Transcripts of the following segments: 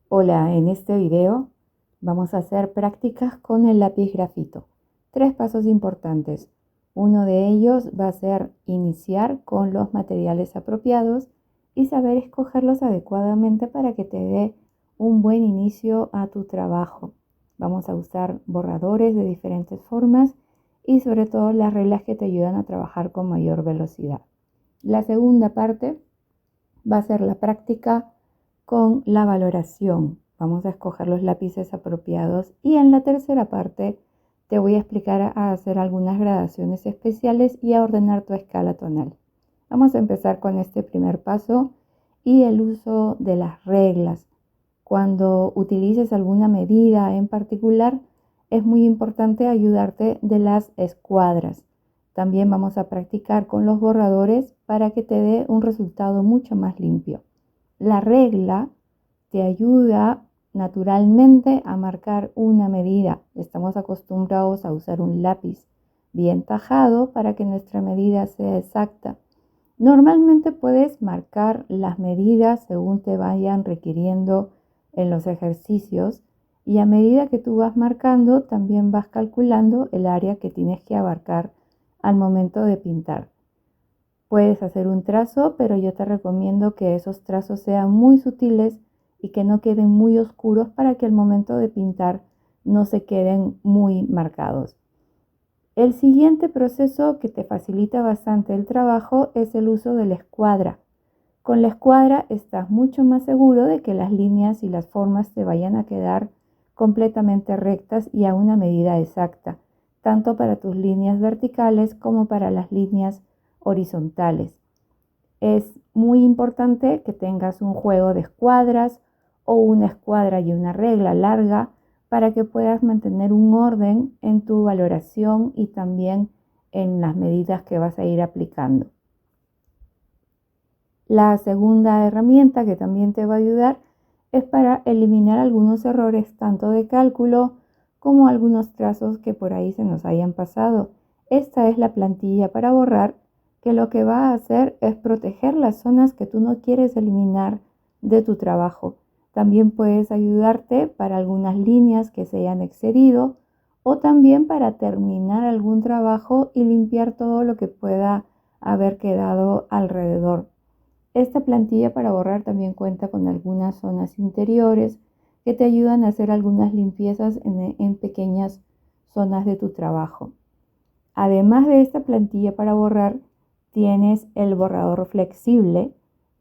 Hola, en este video vamos a hacer prácticas con el lápiz grafito. 3 pasos importantes. Uno de ellos va a ser iniciar con los materiales apropiados y saber escogerlos adecuadamente para que te dé un buen inicio a tu trabajo. Vamos a usar borradores de diferentes formas y sobre todo las reglas que te ayudan a trabajar con mayor velocidad. La segunda parte va a ser la práctica con la valoración. Vamos a escoger los lápices apropiados y en la tercera parte te voy a explicar a hacer algunas gradaciones especiales y a ordenar tu escala tonal. Vamos a empezar con este primer paso y el uso de las reglas. Cuando utilices alguna medida en particular, es muy importante ayudarte de las escuadras. También vamos a practicar con los borradores para que te dé un resultado mucho más limpio. La regla te ayuda naturalmente a marcar una medida. Estamos acostumbrados a usar un lápiz bien tajado para que nuestra medida sea exacta. Normalmente puedes marcar las medidas según te vayan requiriendo en los ejercicios y a medida que tú vas marcando también vas calculando el área que tienes que abarcar al momento de pintar. Puedes hacer un trazo, pero yo te recomiendo que esos trazos sean muy sutiles y que no queden muy oscuros para que al momento de pintar no se queden muy marcados. El siguiente proceso que te facilita bastante el trabajo es el uso de la escuadra. Con la escuadra estás mucho más seguro de que las líneas y las formas te vayan a quedar completamente rectas y a una medida exacta, tanto para tus líneas verticales como para las líneas horizontales. Es muy importante que tengas un juego de escuadras o una escuadra y una regla larga para que puedas mantener un orden en tu valoración y también en las medidas que vas a ir aplicando. La segunda herramienta que también te va a ayudar es para eliminar algunos errores tanto de cálculo como algunos trazos que por ahí se nos hayan pasado. Esta es la plantilla para borrar, que lo que va a hacer es proteger las zonas que tú no quieres eliminar de tu trabajo. También puedes ayudarte para algunas líneas que se hayan excedido o también para terminar algún trabajo y limpiar todo lo que pueda haber quedado alrededor. Esta plantilla para borrar también cuenta con algunas zonas interiores que te ayudan a hacer algunas limpiezas en pequeñas zonas de tu trabajo. Además de esta plantilla para borrar, tienes el borrador flexible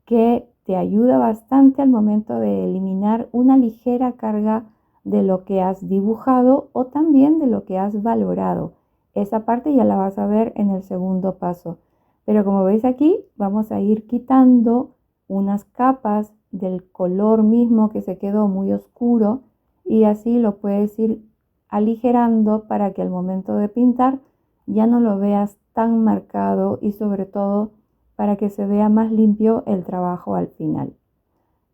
que te ayuda bastante al momento de eliminar una ligera carga de lo que has dibujado o también de lo que has valorado. Esa parte ya la vas a ver en el segundo paso. Pero como veis aquí, vamos a ir quitando unas capas del color mismo que se quedó muy oscuro y así lo puedes ir aligerando para que al momento de pintar ya no lo veas tan marcado y sobre todo para que se vea más limpio el trabajo al final.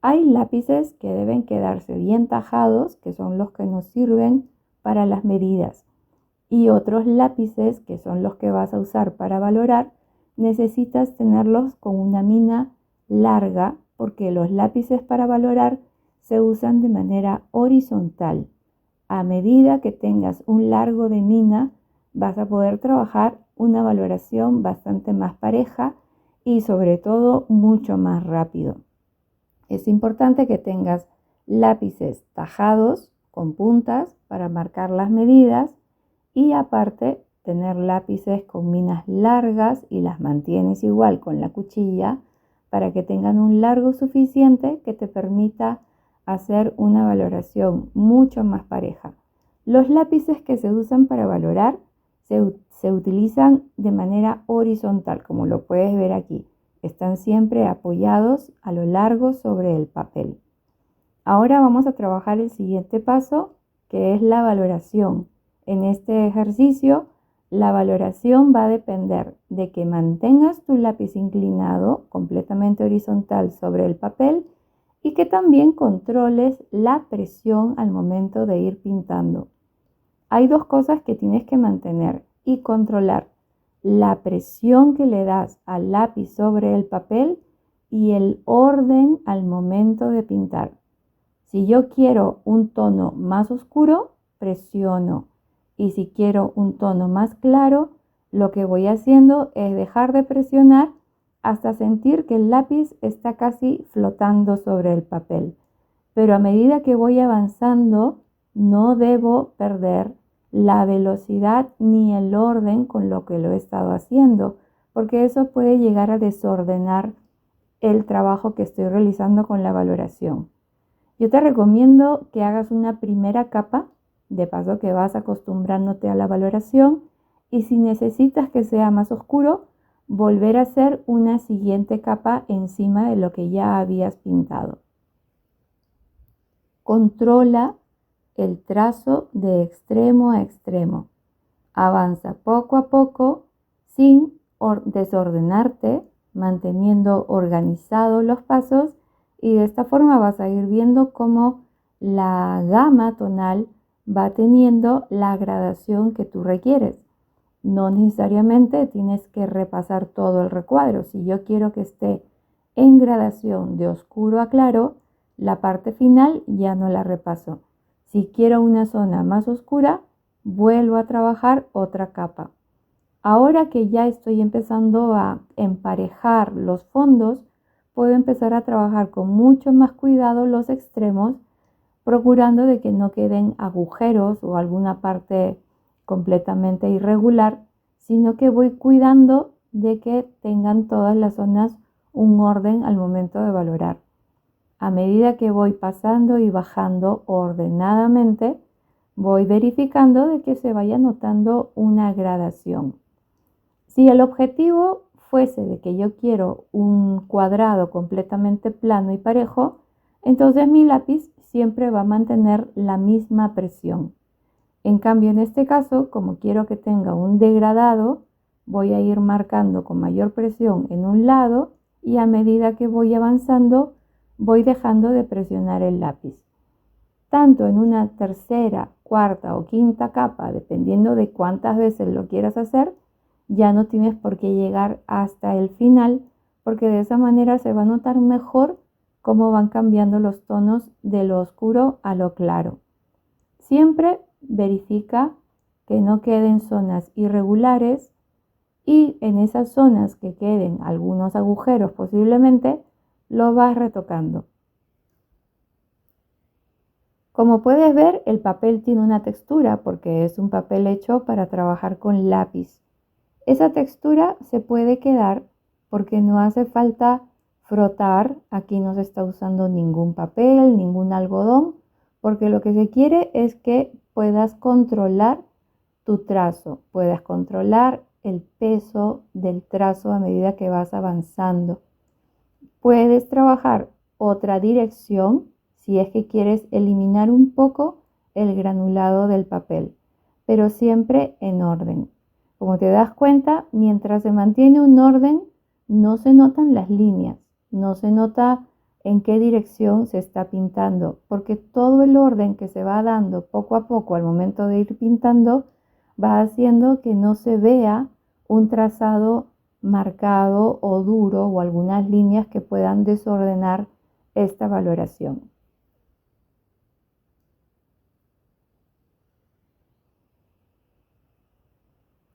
Hay lápices que deben quedarse bien tajados, que son los que nos sirven para las medidas, y otros lápices, que son los que vas a usar para valorar, necesitas tenerlos con una mina larga porque los lápices para valorar se usan de manera horizontal. A medida que tengas un largo de mina, vas a poder trabajar una valoración bastante más pareja y sobre todo mucho más rápido. Es importante que tengas lápices tajados con puntas para marcar las medidas y aparte tener lápices con minas largas y las mantienes igual con la cuchilla para que tengan un largo suficiente que te permita hacer una valoración mucho más pareja. Los lápices que se usan para valorar se utilizan de manera horizontal, como lo puedes ver aquí. Están siempre apoyados a lo largo sobre el papel. Ahora vamos a trabajar el siguiente paso, que es la valoración. En este ejercicio, la valoración va a depender de que mantengas tu lápiz inclinado completamente horizontal sobre el papel y que también controles la presión al momento de ir pintando. Hay dos cosas que tienes que mantener y controlar: la presión que le das al lápiz sobre el papel y el orden al momento de pintar. Si yo quiero un tono más oscuro, presiono. Y si quiero un tono más claro, lo que voy haciendo es dejar de presionar hasta sentir que el lápiz está casi flotando sobre el papel. Pero a medida que voy avanzando, no debo perder la velocidad ni el orden con lo que lo he estado haciendo, porque eso puede llegar a desordenar el trabajo que estoy realizando con la valoración. Yo te recomiendo que hagas una primera capa, de paso que vas acostumbrándote a la valoración, y si necesitas que sea más oscuro, volver a hacer una siguiente capa encima de lo que ya habías pintado. Controla el trazo de extremo a extremo. Avanza poco a poco sin desordenarte, manteniendo organizados los pasos, y de esta forma vas a ir viendo cómo la gama tonal va teniendo la gradación que tú requieres. No necesariamente tienes que repasar todo el recuadro. Si yo quiero que esté en gradación de oscuro a claro, la parte final ya no la repaso. Si quiero una zona más oscura, vuelvo a trabajar otra capa. Ahora que ya estoy empezando a emparejar los fondos, puedo empezar a trabajar con mucho más cuidado los extremos, procurando de que no queden agujeros o alguna parte completamente irregular, sino que voy cuidando de que tengan todas las zonas un orden al momento de valorar. A medida que voy pasando y bajando ordenadamente, voy verificando de que se vaya notando una gradación. Si el objetivo fuese de que yo quiero un cuadrado completamente plano y parejo, entonces mi lápiz siempre va a mantener la misma presión. En cambio, en este caso, como quiero que tenga un degradado, voy a ir marcando con mayor presión en un lado, y a medida que voy avanzando, voy dejando de presionar el lápiz. Tanto en una tercera, cuarta o quinta capa, dependiendo de cuántas veces lo quieras hacer, ya no tienes por qué llegar hasta el final, porque de esa manera se va a notar mejor cómo van cambiando los tonos de lo oscuro a lo claro. Siempre verifica que no queden zonas irregulares, y en esas zonas que queden algunos agujeros posiblemente, lo vas retocando. Como puedes ver, el papel tiene una textura porque es un papel hecho para trabajar con lápiz. Esa textura se puede quedar porque no hace falta frotar. Aquí no se está usando ningún papel, ningún algodón, porque lo que se quiere es que puedas controlar tu trazo, puedas controlar el peso del trazo a medida que vas avanzando. Puedes trabajar otra dirección si es que quieres eliminar un poco el granulado del papel, pero siempre en orden. Como te das cuenta, mientras se mantiene un orden, no se notan las líneas, no se nota en qué dirección se está pintando, porque todo el orden que se va dando poco a poco al momento de ir pintando va haciendo que no se vea un trazado marcado o duro o algunas líneas que puedan desordenar esta valoración.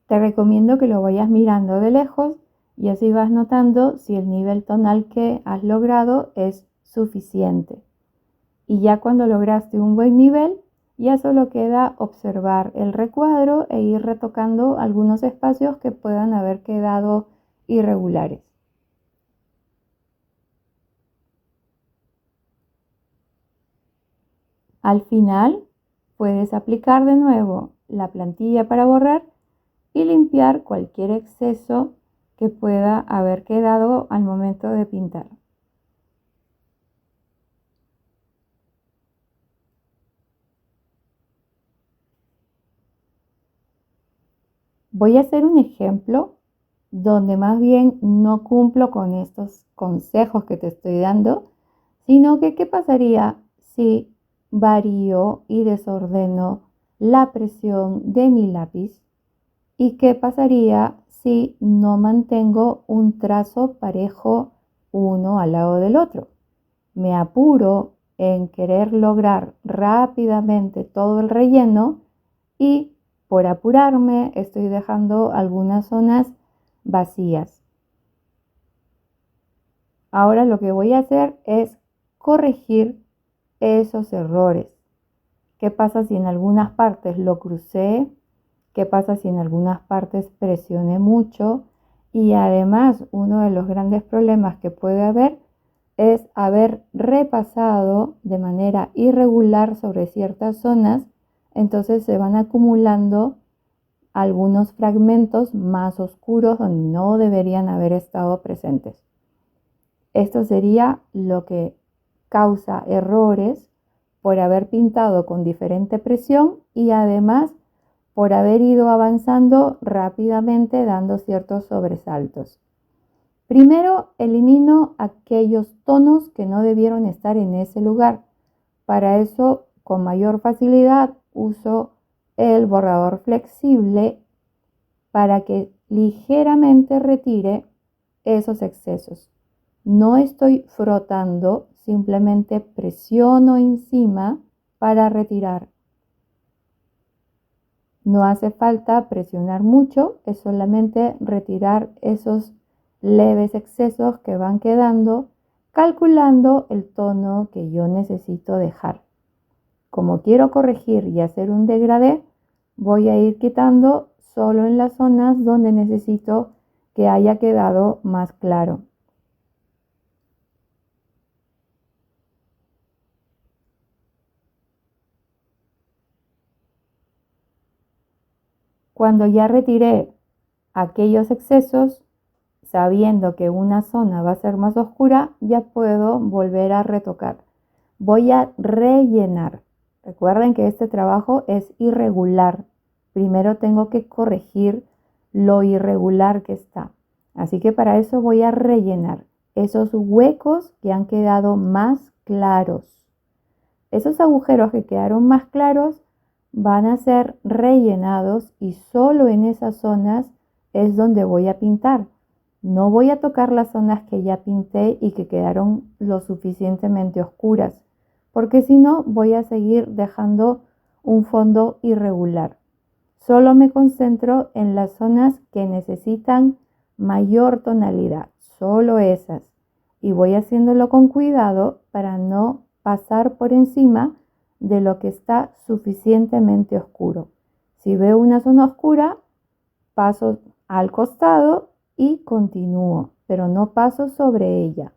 Te recomiendo que lo vayas mirando de lejos y así vas notando si el nivel tonal que has logrado es suficiente. Y ya cuando lograste un buen nivel, ya solo queda observar el recuadro e ir retocando algunos espacios que puedan haber quedado irregulares. Al final, puedes aplicar de nuevo la plantilla para borrar y limpiar cualquier exceso que pueda haber quedado al momento de pintar. Voy a hacer un ejemplo donde más bien no cumplo con estos consejos que te estoy dando, sino que qué pasaría si varío y desordeno la presión de mi lápiz, y qué pasaría si no mantengo un trazo parejo uno al lado del otro. Me apuro en querer lograr rápidamente todo el relleno y por apurarme estoy dejando algunas zonas vacías. Ahora lo que voy a hacer es corregir esos errores. ¿Qué pasa si en algunas partes lo crucé? ¿Qué pasa si en algunas partes presioné mucho? Y además, uno de los grandes problemas que puede haber es haber repasado de manera irregular sobre ciertas zonas, entonces se van acumulando algunos fragmentos más oscuros donde no deberían haber estado presentes. Esto sería lo que causa errores por haber pintado con diferente presión y además por haber ido avanzando rápidamente dando ciertos sobresaltos. Primero elimino aquellos tonos que no debieron estar en ese lugar. Para eso, con mayor facilidad, uso el borrador flexible para que ligeramente retire esos excesos. No estoy frotando, simplemente presiono encima para retirar. No hace falta presionar mucho, es solamente retirar esos leves excesos que van quedando, calculando el tono que yo necesito dejar. Como quiero corregir y hacer un degradé, voy a ir quitando solo en las zonas donde necesito que haya quedado más claro. Cuando ya retiré aquellos excesos, sabiendo que una zona va a ser más oscura, ya puedo volver a retocar. Voy a rellenar. Recuerden que este trabajo es irregular. Primero tengo que corregir lo irregular que está. Así que para eso voy a rellenar esos huecos que han quedado más claros. Esos agujeros que quedaron más claros van a ser rellenados y solo en esas zonas es donde voy a pintar. No voy a tocar las zonas que ya pinté y que quedaron lo suficientemente oscuras, porque si no voy a seguir dejando un fondo irregular. Solo me concentro en las zonas que necesitan mayor tonalidad, solo esas. Y voy haciéndolo con cuidado para no pasar por encima de lo que está suficientemente oscuro. Si veo una zona oscura, paso al costado y continúo, pero no paso sobre ella,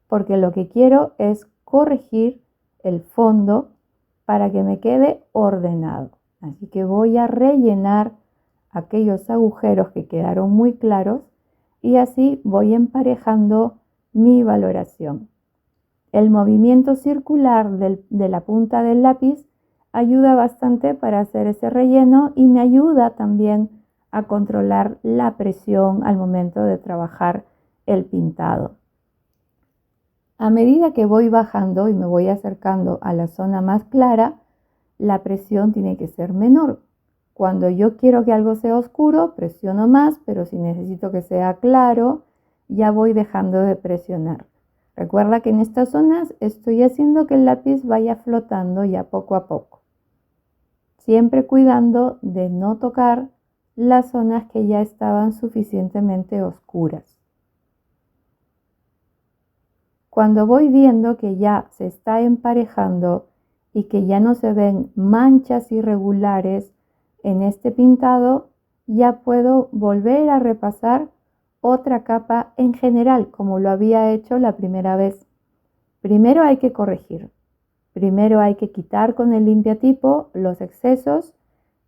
porque lo que quiero es corregir el fondo para que me quede ordenado. Así que voy a rellenar aquellos agujeros que quedaron muy claros y así voy emparejando mi valoración. El movimiento circular de la punta del lápiz ayuda bastante para hacer ese relleno y me ayuda también a controlar la presión al momento de trabajar el pintado. A medida que voy bajando y me voy acercando a la zona más clara, la presión tiene que ser menor. Cuando yo quiero que algo sea oscuro, presiono más, pero si necesito que sea claro, ya voy dejando de presionar. Recuerda que en estas zonas estoy haciendo que el lápiz vaya flotando ya poco a poco. Siempre cuidando de no tocar las zonas que ya estaban suficientemente oscuras. Cuando voy viendo que ya se está emparejando y que ya no se ven manchas irregulares en este pintado, ya puedo volver a repasar otra capa en general, como lo había hecho la primera vez. Primero hay que corregir. Primero hay que quitar con el limpiatipo los excesos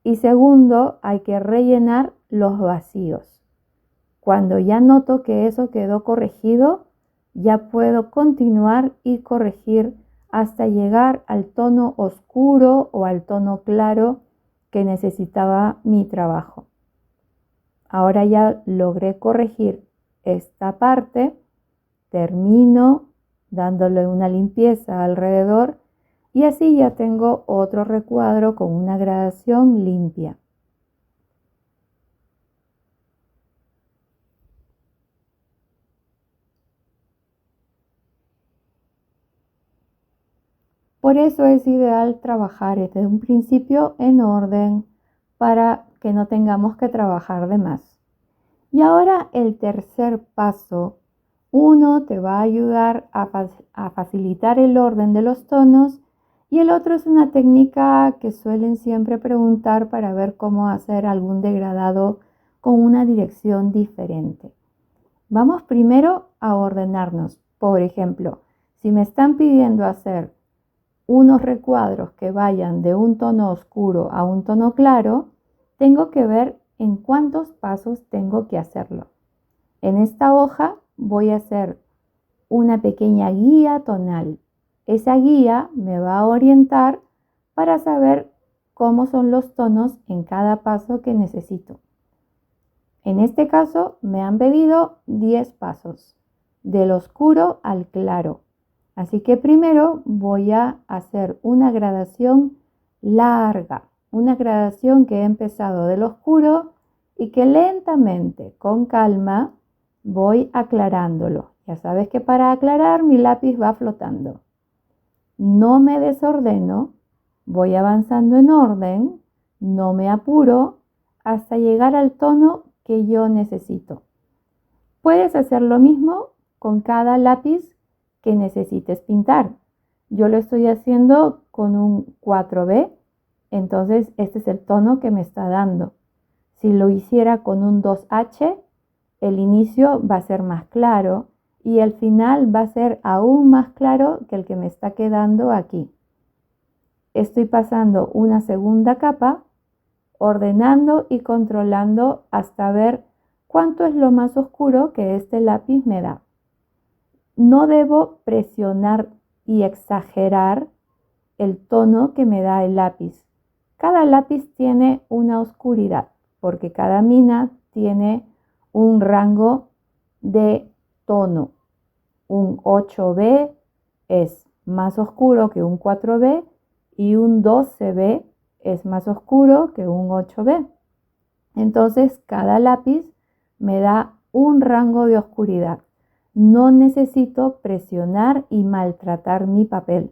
y segundo hay que rellenar los vacíos. Cuando ya noto que eso quedó corregido, ya puedo continuar y corregir hasta llegar al tono oscuro o al tono claro que necesitaba mi trabajo. Ahora ya logré corregir esta parte, termino dándole una limpieza alrededor y así ya tengo otro recuadro con una gradación limpia. Por eso es ideal trabajar desde un principio en orden para que no tengamos que trabajar de más. Y ahora el tercer paso, uno te va a ayudar a facilitar el orden de los tonos y el otro es una técnica que suelen siempre preguntar para ver cómo hacer algún degradado con una dirección diferente. Vamos primero a ordenarnos. Por ejemplo, si me están pidiendo hacer unos recuadros que vayan de un tono oscuro a un tono claro, tengo que ver en cuántos pasos tengo que hacerlo. En esta hoja voy a hacer una pequeña guía tonal. Esa guía me va a orientar para saber cómo son los tonos en cada paso que necesito. En este caso me han pedido 10 pasos, del oscuro al claro. Así que primero voy a hacer una gradación larga, una gradación que he empezado del oscuro y que lentamente, con calma, voy aclarándolo. Ya sabes que para aclarar mi lápiz va flotando. No me desordeno, voy avanzando en orden, no me apuro hasta llegar al tono que yo necesito. Puedes hacer lo mismo con cada lápiz que necesites pintar. Yo lo estoy haciendo con un 4B, entonces este es el tono que me está dando. Si lo hiciera con un 2H, el inicio va a ser más claro y el final va a ser aún más claro que el que me está quedando aquí. Estoy pasando una segunda capa, ordenando y controlando hasta ver cuánto es lo más oscuro que este lápiz me da. No debo presionar y exagerar el tono que me da el lápiz. Cada lápiz tiene una oscuridad porque cada mina tiene un rango de tono. Un 8B es más oscuro que un 4B y un 12B es más oscuro que un 8B. Entonces cada lápiz me da un rango de oscuridad. No necesito presionar y maltratar mi papel.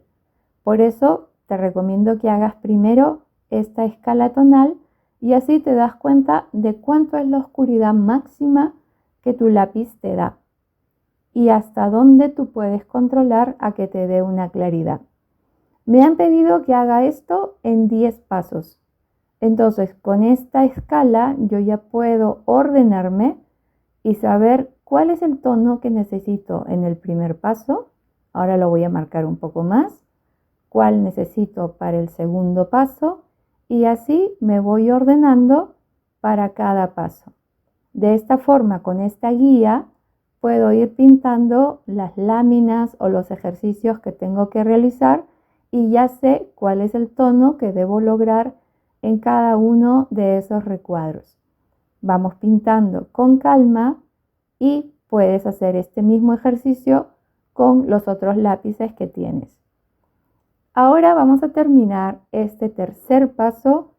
Por eso te recomiendo que hagas primero esta escala tonal y así te das cuenta de cuánto es la oscuridad máxima que tu lápiz te da y hasta dónde tú puedes controlar a que te dé una claridad. Me han pedido que haga esto en 10 pasos. Entonces, con esta escala yo ya puedo ordenarme y saber cuál es el tono que necesito en el primer paso. Ahora lo voy a marcar un poco más. Cuál necesito para el segundo paso y así me voy ordenando para cada paso. De esta forma, con esta guía, puedo ir pintando las láminas o los ejercicios que tengo que realizar y ya sé cuál es el tono que debo lograr en cada uno de esos recuadros. Vamos pintando con calma y puedes hacer este mismo ejercicio con los otros lápices que tienes. Ahora vamos a terminar este tercer paso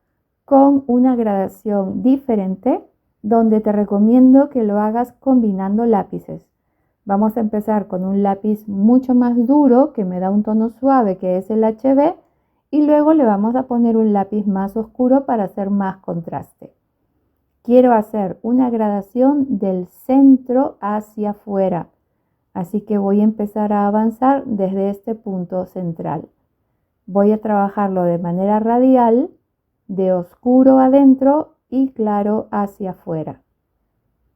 con una gradación diferente donde te recomiendo que lo hagas combinando lápices. Vamos a empezar con un lápiz mucho más duro que me da un tono suave que es el HB y luego le vamos a poner un lápiz más oscuro para hacer más contraste. Quiero hacer una gradación del centro hacia afuera, así que voy a empezar a avanzar desde este punto central. Voy a trabajarlo de manera radial, de oscuro adentro y claro hacia afuera.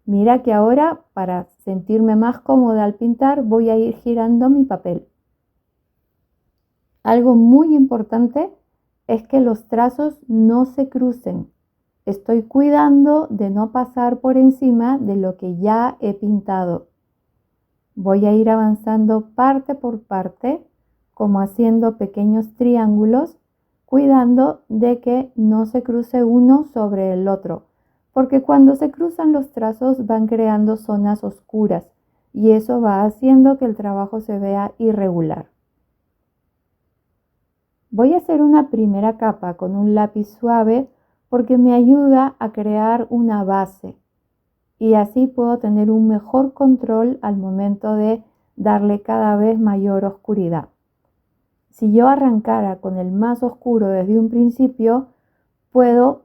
Mira que ahora, para sentirme más cómoda al pintar, voy a ir girando mi papel. Algo muy importante es que los trazos no se crucen. Estoy cuidando de no pasar por encima de lo que ya he pintado. Voy a ir avanzando parte por parte, como haciendo pequeños triángulos, cuidando de que no se cruce uno sobre el otro, porque cuando se cruzan los trazos van creando zonas oscuras y eso va haciendo que el trabajo se vea irregular. Voy a hacer una primera capa con un lápiz suave porque me ayuda a crear una base y así puedo tener un mejor control al momento de darle cada vez mayor oscuridad. Si yo arrancara con el más oscuro desde un principio, puedo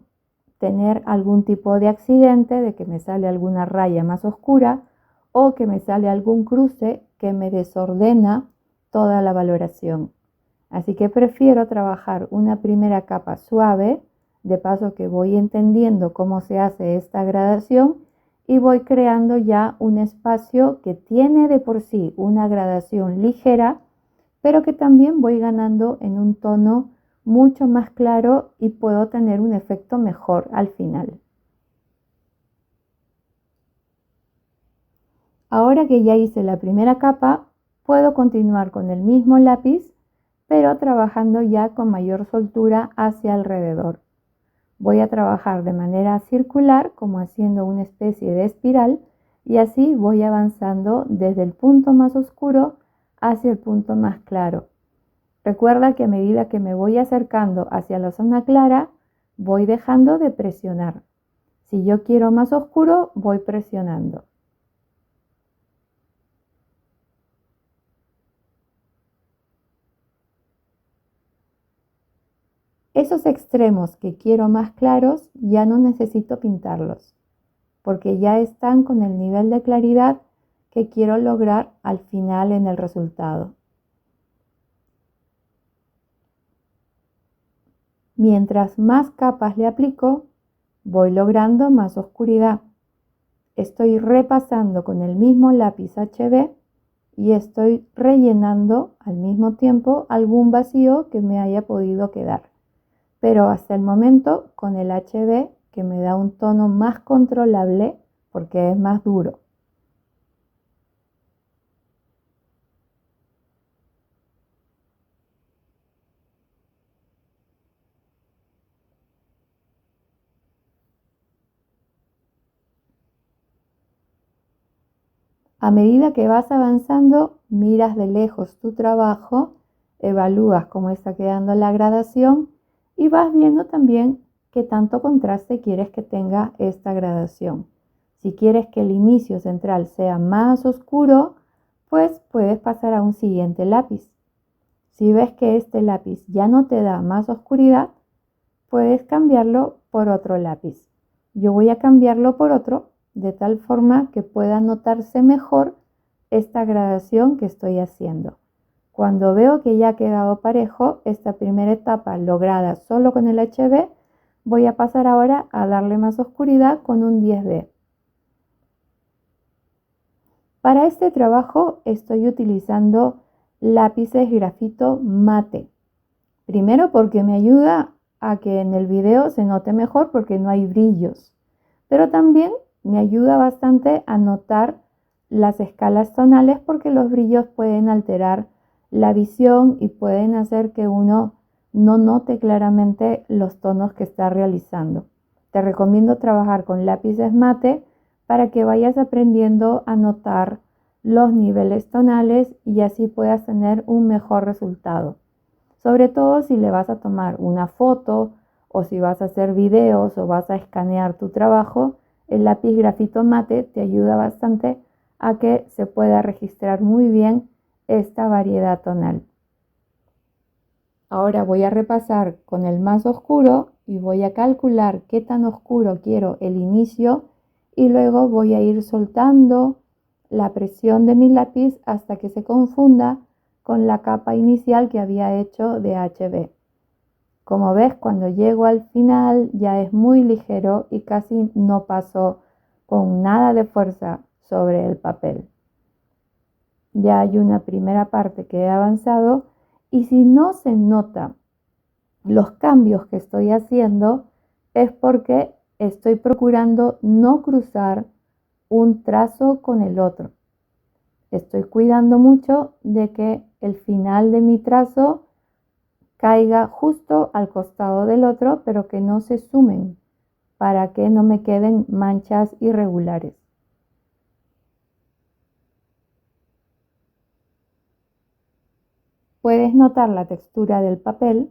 tener algún tipo de accidente, de que me sale alguna raya más oscura o que me sale algún cruce que me desordena toda la valoración. Así que prefiero trabajar una primera capa suave, de paso que voy entendiendo cómo se hace esta gradación y voy creando ya un espacio que tiene de por sí una gradación ligera, pero que también voy ganando en un tono mucho más claro y puedo tener un efecto mejor al final. Ahora que ya hice la primera capa, puedo continuar con el mismo lápiz, pero trabajando ya con mayor soltura hacia alrededor. Voy a trabajar de manera circular, como haciendo una especie de espiral, y así voy avanzando desde el punto más oscuro hacia el punto más claro. Recuerda que a medida que me voy acercando hacia la zona clara, voy dejando de presionar. Si yo quiero más oscuro, voy presionando. Esos extremos que quiero más claros ya no necesito pintarlos, porque ya están con el nivel de claridad que quiero lograr al final en el resultado. Mientras más capas le aplico, voy logrando más oscuridad. Estoy repasando con el mismo lápiz HB y estoy rellenando al mismo tiempo algún vacío que me haya podido quedar. Pero hasta el momento con el HB, que me da un tono más controlable porque es más duro. A medida que vas avanzando, miras de lejos tu trabajo, evalúas cómo está quedando la gradación y vas viendo también qué tanto contraste quieres que tenga esta gradación. Si quieres que el inicio central sea más oscuro, pues puedes pasar a un siguiente lápiz. Si ves que este lápiz ya no te da más oscuridad, puedes cambiarlo por otro lápiz. Yo voy a cambiarlo por otro de tal forma que pueda notarse mejor esta gradación que estoy haciendo. Cuando veo que ya ha quedado parejo esta primera etapa lograda solo con el HB, voy a pasar ahora a darle más oscuridad con un 10B. Para este trabajo estoy utilizando lápices grafito mate. Primero porque me ayuda a que en el video se note mejor porque no hay brillos, pero también me ayuda bastante a notar las escalas tonales porque los brillos pueden alterar la visión y pueden hacer que uno no note claramente los tonos que está realizando. Te recomiendo trabajar con lápices mate para que vayas aprendiendo a notar los niveles tonales y así puedas tener un mejor resultado. Sobre todo si le vas a tomar una foto o si vas a hacer videos o vas a escanear tu trabajo, el lápiz grafito mate te ayuda bastante a que se pueda registrar muy bien esta variedad tonal. Ahora voy a repasar con el más oscuro y voy a calcular qué tan oscuro quiero el inicio y luego voy a ir soltando la presión de mi lápiz hasta que se confunda con la capa inicial que había hecho de HB. Como ves, cuando llego al final ya es muy ligero y casi no paso con nada de fuerza sobre el papel. Ya hay una primera parte que he avanzado y si no se nota los cambios que estoy haciendo es porque estoy procurando no cruzar un trazo con el otro. Estoy cuidando mucho de que el final de mi trazo caiga justo al costado del otro, pero que no se sumen para que no me queden manchas irregulares. Puedes notar la textura del papel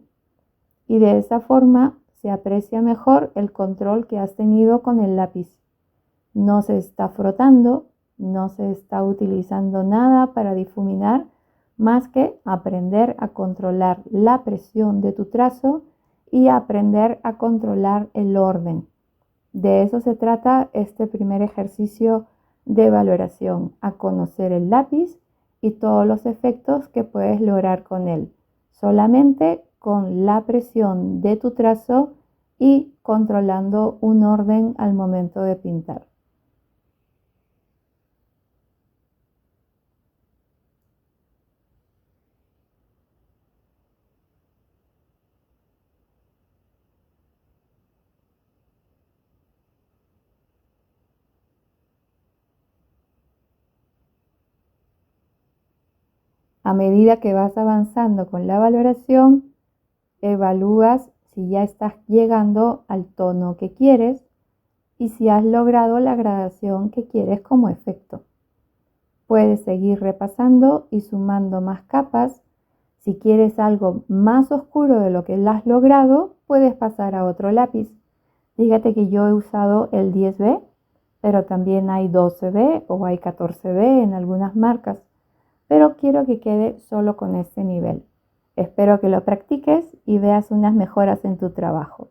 y de esa forma se aprecia mejor el control que has tenido con el lápiz. No se está frotando, no se está utilizando nada para difuminar más que aprender a controlar la presión de tu trazo y aprender a controlar el orden. De eso se trata este primer ejercicio de valoración, a conocer el lápiz y todos los efectos que puedes lograr con él, solamente con la presión de tu trazo y controlando un orden al momento de pintar. A medida que vas avanzando con la valoración, evalúas si ya estás llegando al tono que quieres y si has logrado la gradación que quieres como efecto. Puedes seguir repasando y sumando más capas. Si quieres algo más oscuro de lo que has logrado, puedes pasar a otro lápiz. Fíjate que yo he usado el 10B, pero también hay 12B o hay 14B en algunas marcas. Pero quiero que quede solo con este nivel. Espero que lo practiques y veas unas mejoras en tu trabajo.